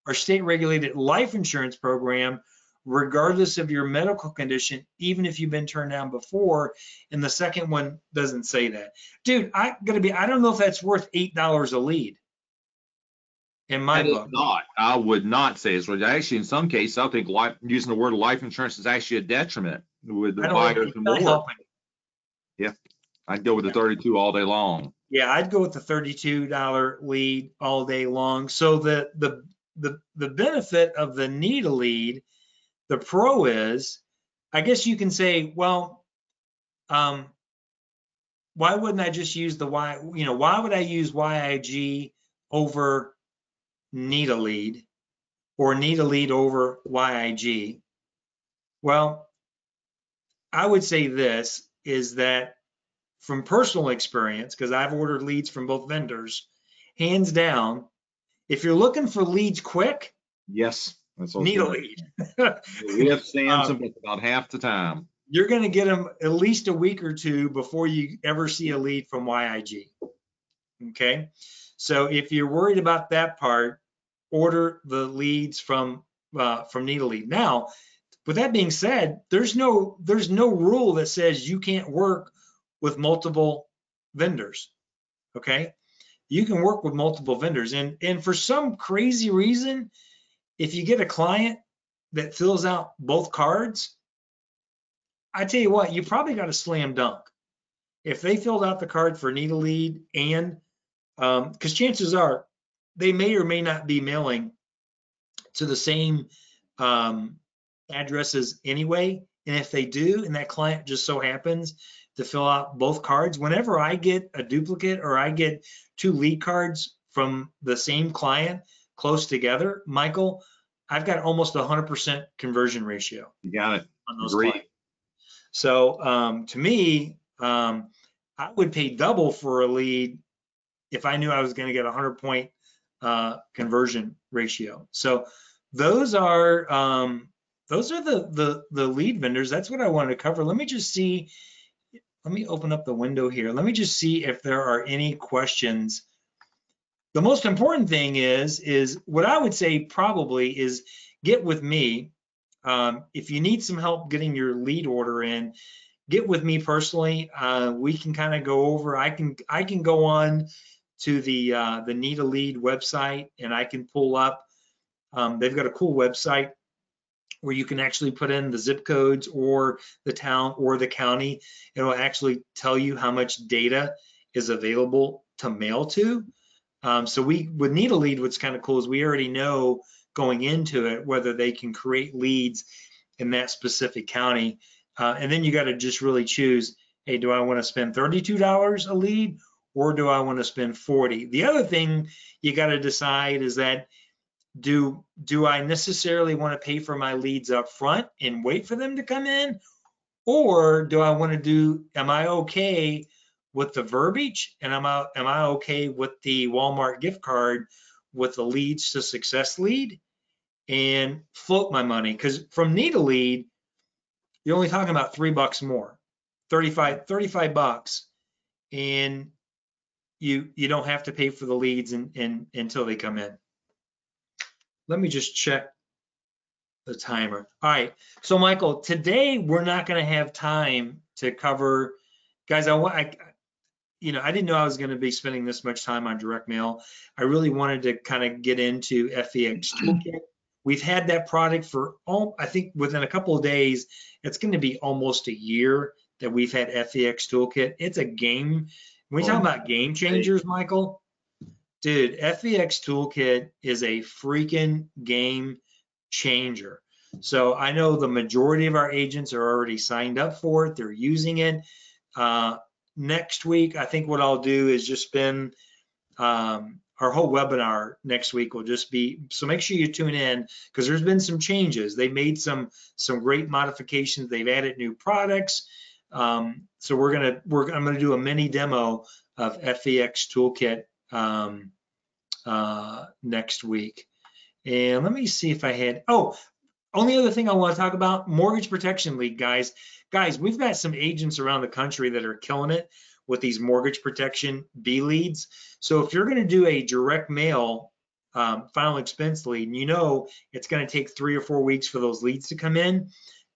or state-regulated life insurance program, regardless of your medical condition, even if you've been turned down before. And the second one doesn't say that. Dude, I don't know if that's worth $8 a lead in my book. Not. I would not say it's worth. Actually, in some cases, I think using the word life insurance is actually a detriment with the buyers more. Yeah, I'd go with the 32 all day long. Yeah, I'd go with the $32 lead all day long. So the benefit of the need a lead, the pro is, I guess you can say, well, why wouldn't I just use the why would I use YIG over need a lead or need a lead over YIG? Well, I would say this is that from personal experience, because I've ordered leads from both vendors, hands down, if you're looking for leads quick, yes, that's need a lead. We have Samson about half the time. You're going to get them at least a week or two before you ever see a lead from YIG. Okay, so if you're worried about that part, order the leads from need a lead. Now, With that being said, there's no rule that says you can't work with multiple vendors. Okay, you can work with multiple vendors, and for some crazy reason, if you get a client that fills out both cards, I tell you what, you probably got a slam dunk. If they filled out the card for need a lead, and because chances are they may or may not be mailing to the same addresses anyway. And if they do, and that client just so happens to fill out both cards, whenever I get a duplicate or I get 2 lead cards from the same client close together, Michael, I've got almost 100% conversion ratio. You got it. On those Agreed. clients. So to me, I would pay double for a lead if I knew I was going to get a 100-point conversion ratio. So those are the lead vendors. That's what I wanted to cover. Let me just see. Let me open up the window here. Let me just see if there are any questions. The most important thing is what I would say probably is get with me. If you need some help getting your lead order in, get with me personally. We can kind of go over. I can go on to the Need a Lead website, and I can pull up. They've got a cool website where you can actually put in the zip codes or the town or the county. It'll actually tell you how much data is available to mail to. So we would Need a Lead. What's kind of cool is we already know going into it whether they can create leads in that specific county. And then you got to just really choose, hey, do I want to spend $32 a lead or do I want to spend $40? The other thing you got to decide is that do I necessarily want to pay for my leads up front and wait for them to come in? Or do I want to do, am I okay with the verbiage? And am I okay with the Walmart gift card with the leads to success lead and float my money? Because from Need a Lead, you're only talking about $3 more, 35 bucks, and you don't have to pay for the leads until they come in. Let me just check the timer. All right, so Michael, today we're not going to have time to cover, guys. I didn't know I was going to be spending this much time on direct mail. I really wanted to kind of get into FEX Toolkit. We've had that product for, I think within a couple of days, it's going to be almost a year that we've had FEX Toolkit. It's a game. When we talk about game changers, Michael, dude, FEX Toolkit is a freaking game changer. So I know the majority of our agents are already signed up for it. They're using it. Next week, I think what I'll do is just spend our whole webinar next week will just be, so make sure you tune in because there's been some changes. They made some great modifications. They've added new products. So I'm gonna do a mini demo of FEX Toolkit next week. And let me see if I had, only other thing I want to talk about, mortgage protection lead, guys. Guys, we've got some agents around the country that are killing it with these mortgage protection B leads. So if you're going to do a direct mail final expense lead, and you know it's going to take 3 or 4 weeks for those leads to come in,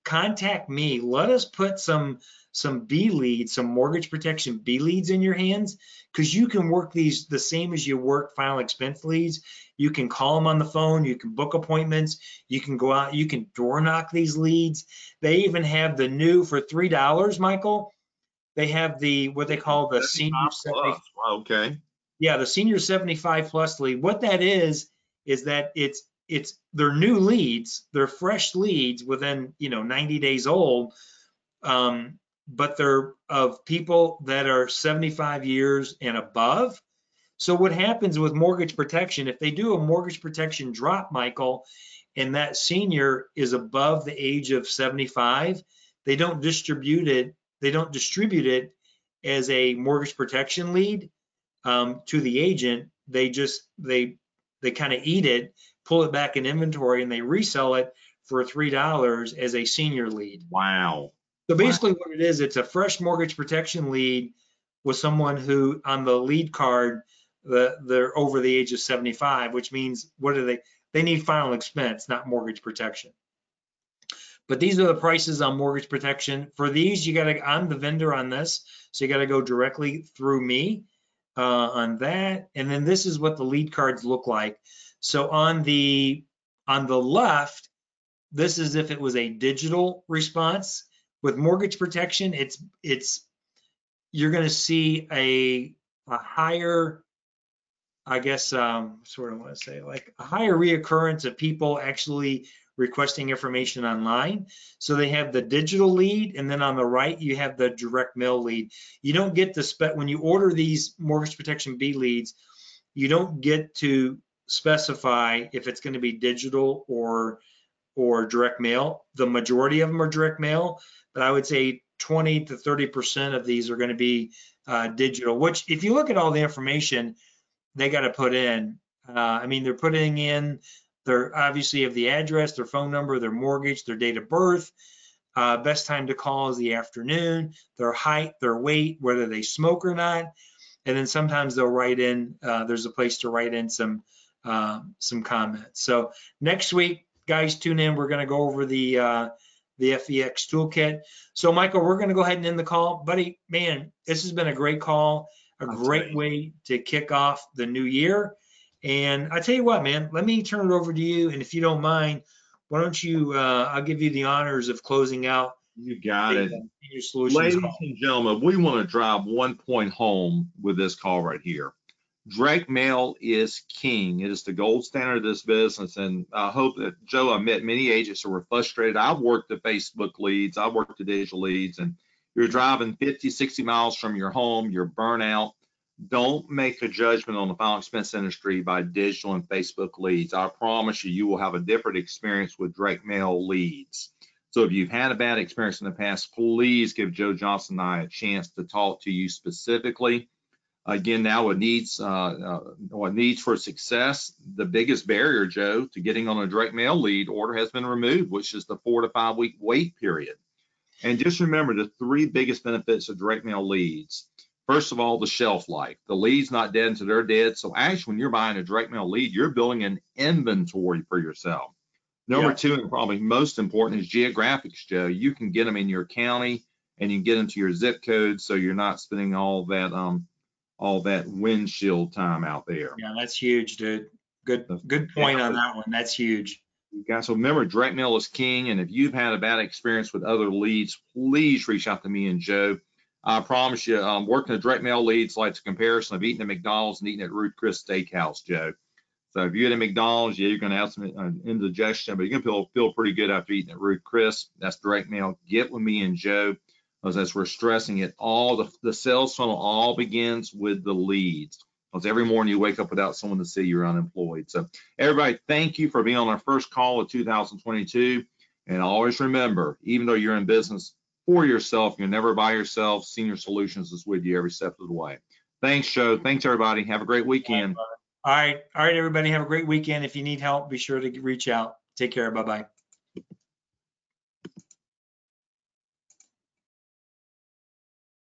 contact me. Let us put some B leads, some mortgage protection B leads in your hands, because you can work these the same as you work final expense leads. You can call them on the phone, you can book appointments, you can go out, you can door knock these leads. They even have the new, for $3, Michael, they have the, what they call the senior 75. Okay. Yeah, the senior 75 plus lead. What that is that it's they're new leads, they're fresh leads within 90 days old, but they're of people that are 75 years and above. So what happens with mortgage protection, if they do a mortgage protection drop, Michael, and that senior is above the age of 75, they don't distribute it as a mortgage protection lead to the agent. They kind of eat it, pull it back in inventory, and they resell it for $3 as a senior lead. Wow. So basically what it is, it's a fresh mortgage protection lead with someone who on the lead card, they're over the age of 75, which means what do they need final expense, not mortgage protection. But these are the prices on mortgage protection. For these, I'm the vendor on this, so you gotta go directly through me on that. And then this is what the lead cards look like. So on the left, this is if it was a digital response. With mortgage protection, you're gonna see a higher, I guess, sort of want to say, like a higher reoccurrence of people actually requesting information online. So they have the digital lead, and then on the right, you have the direct mail lead. You don't get to when you order these mortgage protection B leads, you don't get to specify if it's going to be digital or direct mail. The majority of them are direct mail, but I would say 20 to 30% of these are going to be digital, which if you look at all the information they got to put in. I mean, they're putting in their obviously have the address, their phone number, their mortgage, their date of birth. Best time to call is the afternoon, their height, their weight, whether they smoke or not. And then sometimes they'll write in, there's a place to write in some comments. So next week, guys, tune in. We're going to go over the FEX toolkit. So Michael, we're going to go ahead and end the call. Buddy, man, this has been a great call. A great way to kick off the new year. And I tell you what, man, let me turn it over to you. And if you don't mind, why don't you, I'll give you the honors of closing out. You got it. Senior Solutions Ladies call. and gentlemen, we want to drive 1 point home with this call right here. Direct mail is king. It is the gold standard of this business. And I hope that, Joe, I met many agents who were frustrated. I've worked the Facebook leads. I've worked the digital leads. And you're driving 50, 60 miles from your home. You're burnt out. Don't make a judgment on the final expense industry by digital and Facebook leads. I promise you, you will have a different experience with direct mail leads. So if you've had a bad experience in the past, please give Joe Johnson and I a chance to talk to you specifically. Again, now what needs for success, the biggest barrier, Joe, to getting on a direct mail lead order has been removed, which is the 4 to 5 week wait period. And just remember the 3 biggest benefits of direct mail leads. First of all, the shelf life. The lead's not dead until they're dead. So actually, when you're buying a direct mail lead, you're building an inventory for yourself. Number 2, and probably most important, is geographics, Joe. You can get them in your county and you can get them to your zip code, so you're not spending all that windshield time out there. Yeah, that's huge, dude. Good point on that one. That's huge. You guys, so remember, direct mail is king. And if you've had a bad experience with other leads, please reach out to me and Joe. I promise you, working a direct mail leads like a comparison of eating at McDonald's and eating at Ruth Chris Steakhouse, Joe. So if you eat at McDonald's, yeah, you're going to have some indigestion, but you're going to feel pretty good after eating at Ruth Chris. That's direct mail. Get with me and Joe, because as we're stressing it, all the sales funnel all begins with the leads. Because every morning you wake up without someone to see you're unemployed. So everybody, thank you for being on our first call of 2022. And always remember, even though you're in business for yourself, you're never by yourself. Senior Solutions is with you every step of the way. Thanks, Joe. Thanks, everybody. Have a great weekend. All right, everybody. Have a great weekend. If you need help, be sure to reach out. Take care. Bye-bye.